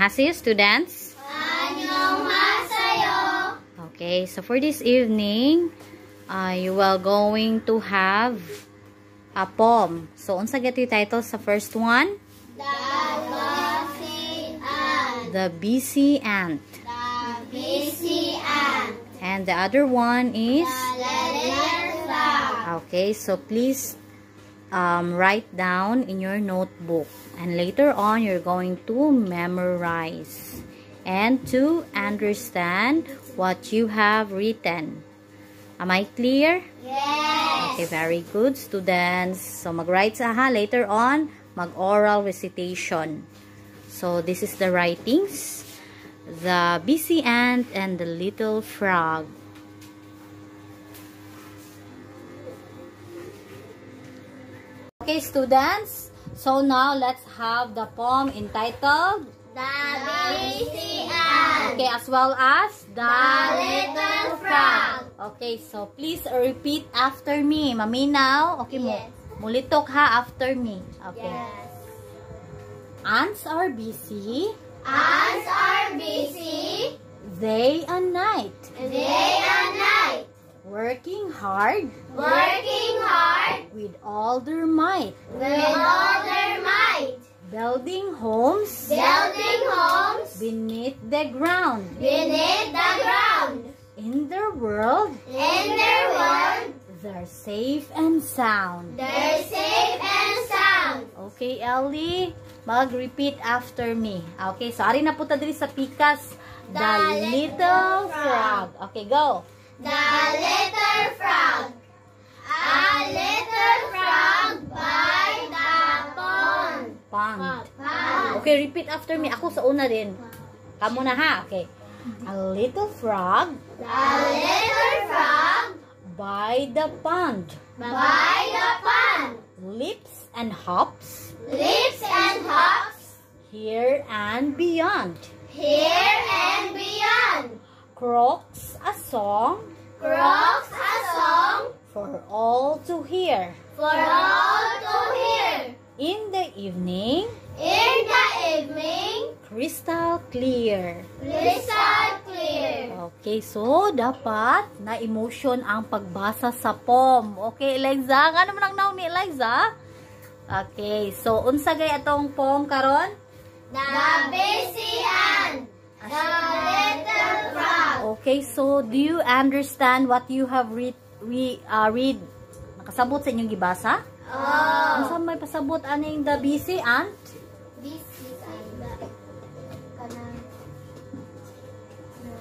안녕하세요, students. 안녕하세요. Okay, so for this evening, you are going to have a poem. So, unsa gyud yung title sa first one? The busy ant. The busy ant. And the other one is? The letter frog. Okay, so please write down in your notebook. And later on, you're going to memorize and to understand what you have written. Am I clear? Yes. Okay, very good, students. So, mag-write sa later on, mag-oral recitation. So, this is the writings. The busy ant and the little frog. Okay, students. So, now let's have the poem entitled The busy ant. Okay, as well as The little frog. Okay, so please repeat after me. Maminaw. Okay, Yes. mulitok ha after me. Okay. Yes. Ants are busy Ants are busy day and night, day and night, working hard working hard with all their might, with all their might, building homes building homes beneath the ground. beneath the ground. In their world, In their world, they're safe and sound. they're safe and sound. Okay, Ellie, mag-repeat after me. Okay, so ari na po ta diri sa pikas. The little frog. Okay, go. The little frog. A little frog by the pond. Pond. Pond. Okay, repeat after me. Ako sa una din. Kamu na ha. Okay. A little frog The little frog by the pond by the pond leaps and hops leaps and hops here and beyond. here and beyond. Croaks a song Croaks a song for all to hear. for all to hear. In the evening, In the evening, crystal clear. crystal clear. Okay, so dapat na emotion ang pagbasa sa poem. Okay, Eliza, nga naman ang naon ni Eliza? Okay, so unsa gay atong poem karon? The busy ant. The little frog. Okay, so do you understand what you have read? Read. Nakasabot sa inyong gibasa? Oh. Unsa may pasabot aning the busy ant? Busy ant. Kanang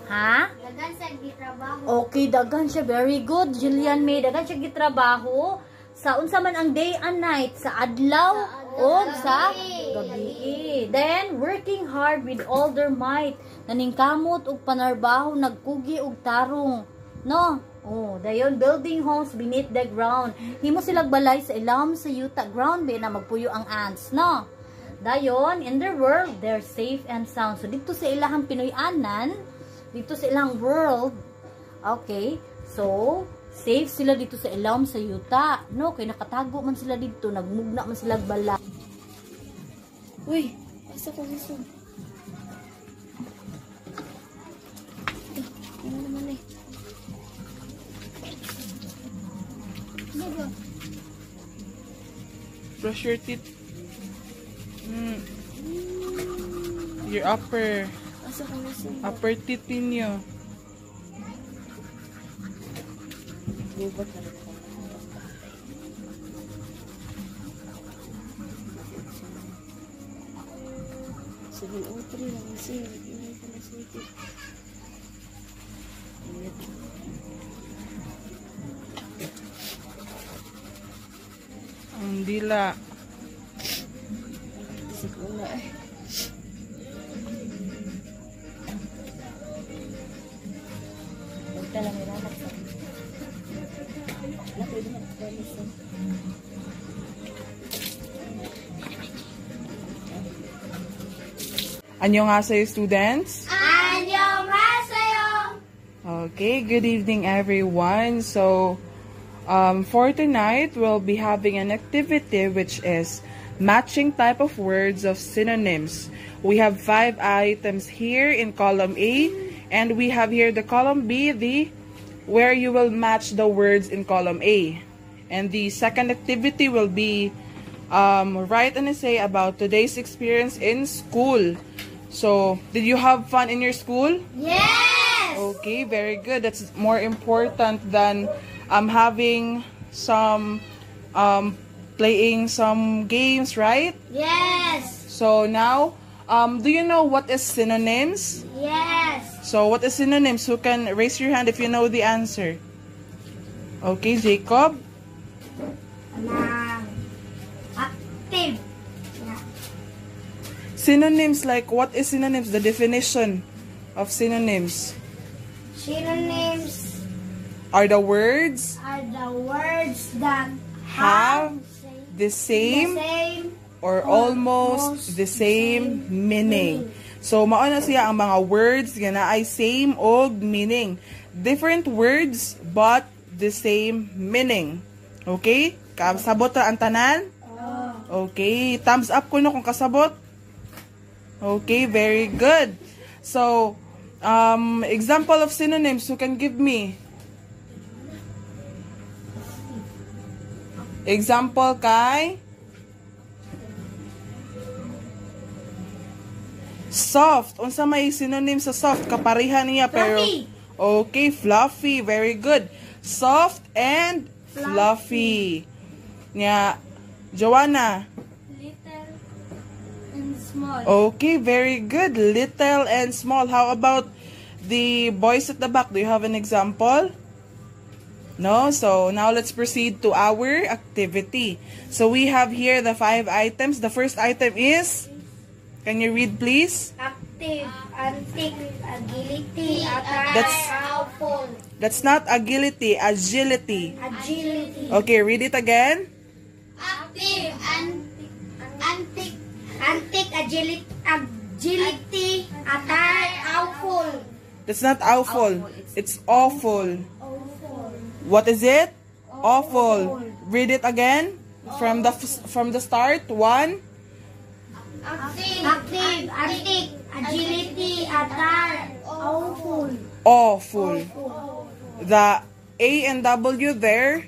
Ha? dagan sa gitrabaho. Okay, dagan siya. Very good, Jillian May. Dagan siya gitrabaho sa unsa man ang day and night, sa adlaw o sa gabi. Then, working hard with all their might. Naningkamot og panarbaho, nagkugi og tarong. No? Oh, dayon building homes beneath the ground. Himo silang balay sa ilam sa yuta ground be na magpuyo ang ants, no? Dayon, in their world, they're safe and sound. So, dito sa ilahang Pinoy-anan, dito sa ilang world, okay, so, safe sila dito sa ilam sa yuta. No, kay nakatago man sila dito, nagmugna man sila bala. Uy, asa ko gusto? Ano naman eh? Brush your teeth. Your upper teeth ninyo. Ang dila. Annyeonghaseyo, students. 안녕하세요. Okay, good evening everyone. So, for tonight, we'll be having an activity which is matching type of words of synonyms. We have 5 items here in column A, and we have here the column B, where you will match the words in column A. And the second activity will be write an essay about today's experience in school. So, did you have fun in your school? Yes! Okay, very good. That's more important than having some playing some games, right? Yes! So now, do you know what is synonyms? Yes! So what is synonyms? Who can raise your hand if you know the answer? Okay, Jacob. Active. Synonyms, like what is synonyms? The definition of synonyms Synonyms are the words are the words that have the the same same or almost the same meaning. So mao na siya ang mga words nga naay same og meaning. Different words but the same meaning. Okay? Kasabot ra ang tanan? Okay, thumbs up kuno kung kasabot. Okay, very good. So, example of synonyms who can give me? Example kay soft. Unsa may synonym sa soft? Kaparihan niya pero Fluffy. okay, fluffy. Very good. Soft and fluffy. Nya Joanna. little and small. Okay, very good. Little and small. How about the boys at the back? Do you have an example? No? So, now let's proceed to our activity. So, we have here the 5 items. The first item is, can you read please? Active, antique, agility, That's- powerful, That's not agility, agility. agility. Okay, read it again. Active, antique, agility, attire, awful. That's not awful. It's awful. What is it? Awful. Read it again from the start. 1. Active, antique, agility, attire, awful. Awful. The A and W there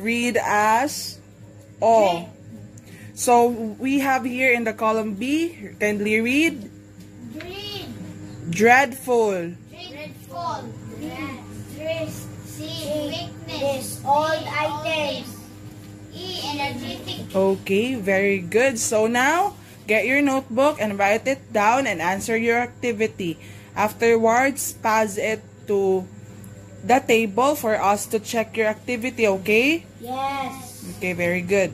read as aw. So we have here in the column B, kindly read Dread, dreadful. dreadful, stress, weakness, old items. E, energetic. Okay, very good. So now, get your notebook and write it down and answer your activity. Afterwards, pass it to the table for us to check your activity, okay? Yes. Okay, very good.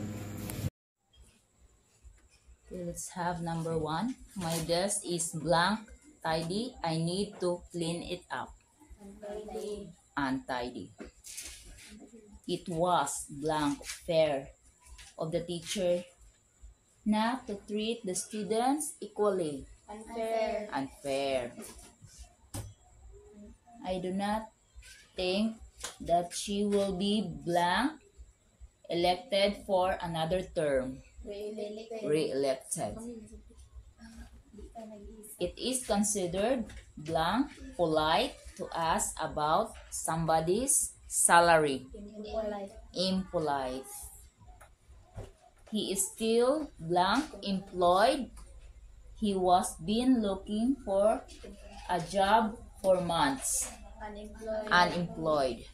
Okay, let's have number 1. My desk is blank, tidy. I need to clean it up. Untidy. It was blank fair of the teacher not to treat the students equally. Unfair. Unfair. I do not think that she will be blank elected for another term. Re-elected. It is considered blank polite to ask about somebody's salary. Impolite. He is still blank employed. He was been looking for a job for months. Unemployed.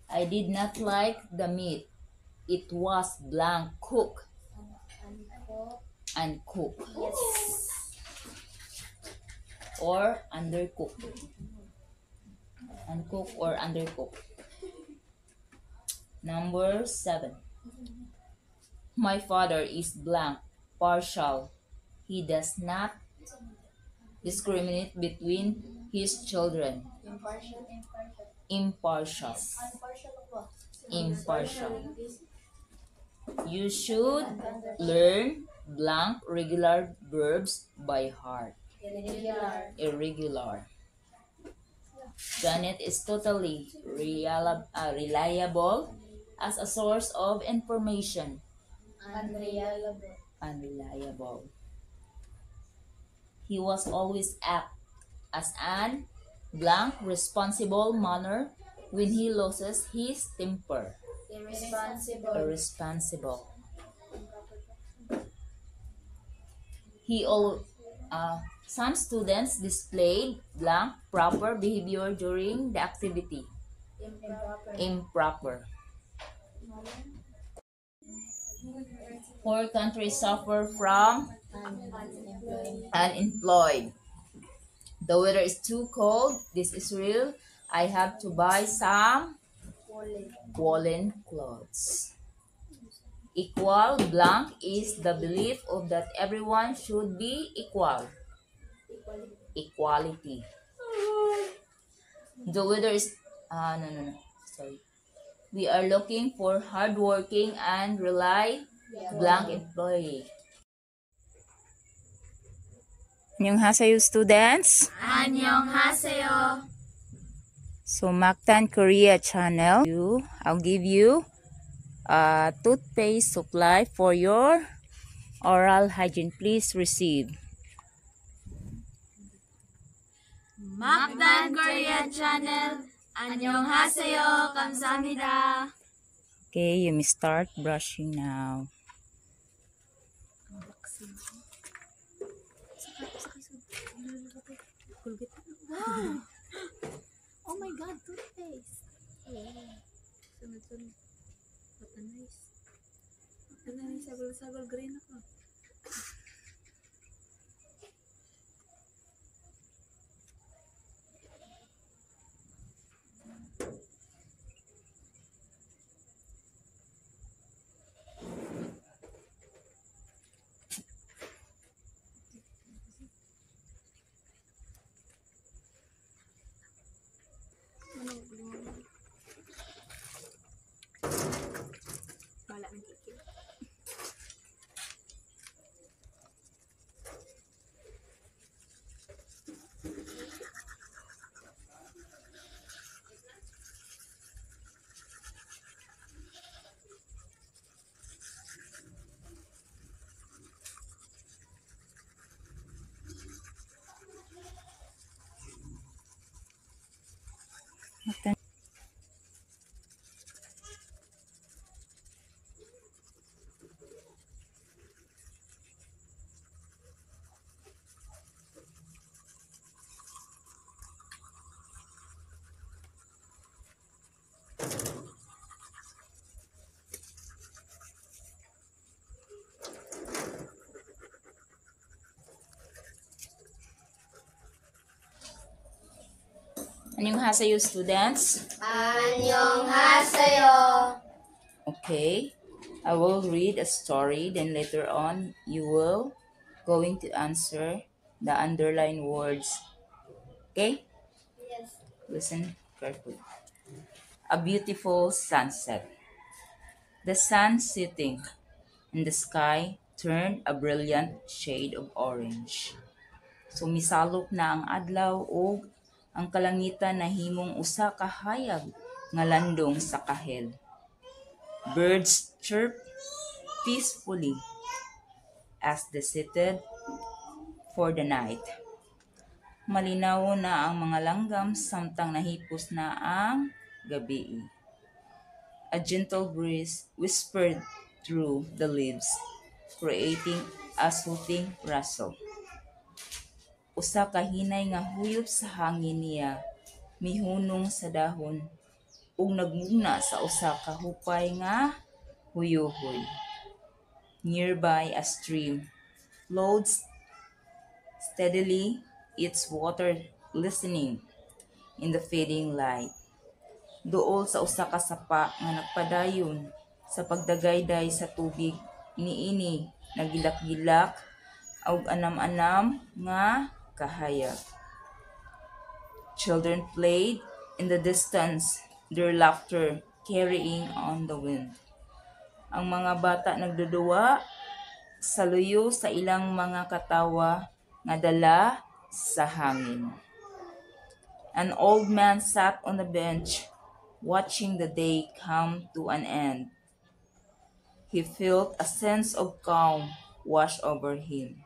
I did not like the meat. It was blank cook. Uncooked. Or undercooked. Uncooked or undercooked. Number 7. My father is blank, partial. He does not discriminate between his children. Impartial. Impartial. You should learn blank regular verbs by heart. Irregular. Janet is totally reliable. as a source of information. Unreliable. He was always act as an blank responsible manner when he loses his temper. Irresponsible. Some students displayed blank proper behavior during the activity. Improper. 4 countries suffer from unemployed. The weather is too cold. This is real. I have to buy some woolen clothes. Equal blank is the belief of that everyone should be equal. Equality. The weather is sorry. We are looking for hardworking and blank employee. 안녕하세요, students. 안녕하세요. So, Mactan Korea channel, I'll give you a toothpaste supply for your oral hygiene. Please receive. Mactan Korea channel. 안녕하세요. 감사합니다. Okay, you may start brushing now. Wow! Oh my God, toothpaste. Sunod-sunod. Matanis. Matanis, sagol-sagol, green ako. Wala ng kikil. 안녕하세요, students. 안녕하세요. Okay, I will read a story, then later on you will going to answer the underlined words. Okay? Yes. Listen carefully. A beautiful sunset. The sun setting and the sky turned a brilliant shade of orange. So misalok na ang adlaw ug ang kalangitan nahimong usa ka hayag nga landong sa kahel. Birds chirp peacefully as they seated for the night. Malinaw na ang mga langgam samtang nahipos na ang gabi. A gentle breeze whispered through the leaves, creating a soothing rustle. Usa ka hinay nga huyop sa hangin niya mihunong sa dahon ug nagmugna sa usa ka hupay nga huyohoy. Nearby a stream flowed steadily, its water glistening in the fading light. Duol sa usa ka sapa nga nagpadayon sa pagdagayday sa tubig, niini nagilak-gilak ug anam-anam nga kahayag. Children played in the distance, their laughter carrying on the wind. Ang mga bata nagduduwa sa luyo sa ilang mga katawa nga dala sa hangin. An old man sat on the bench, watching the day come to an end. He felt a sense of calm wash over him.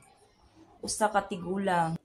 Usa ka tigulang.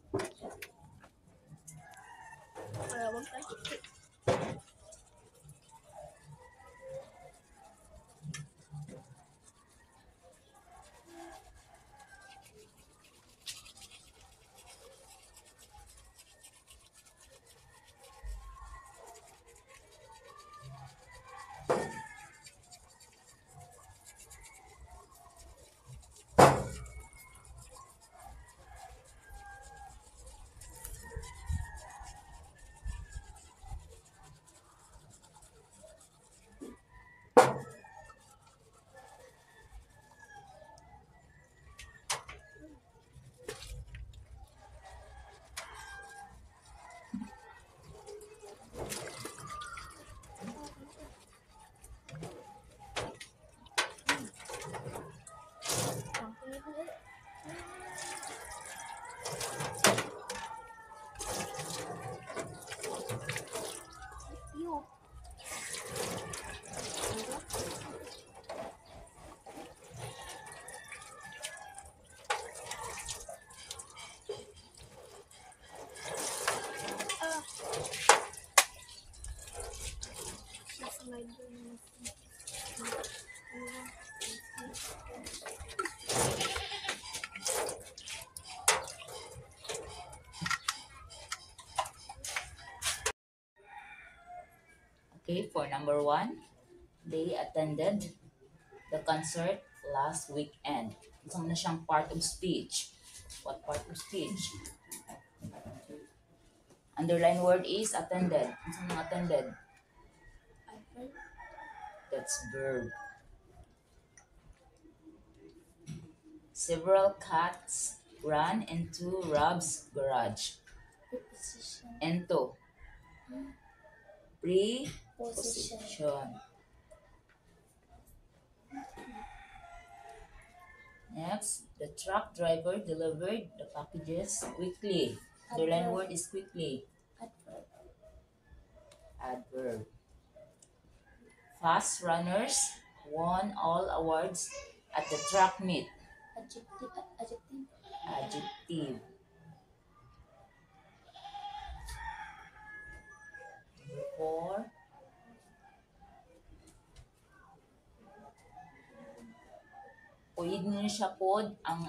Okay, for number 1, they attended the concert last weekend. Isang na siyang part of speech. What part of speech? Underline word is attended. Isang na attended? That's verb. Several cats ran into Rob's garage. Into. Preposition. Next, the truck driver delivered the packages quickly. Underline word is quickly. Adverb. Fast runners won all awards at the track meet. Adjective. Number 4. Pwede nyo siya pod ang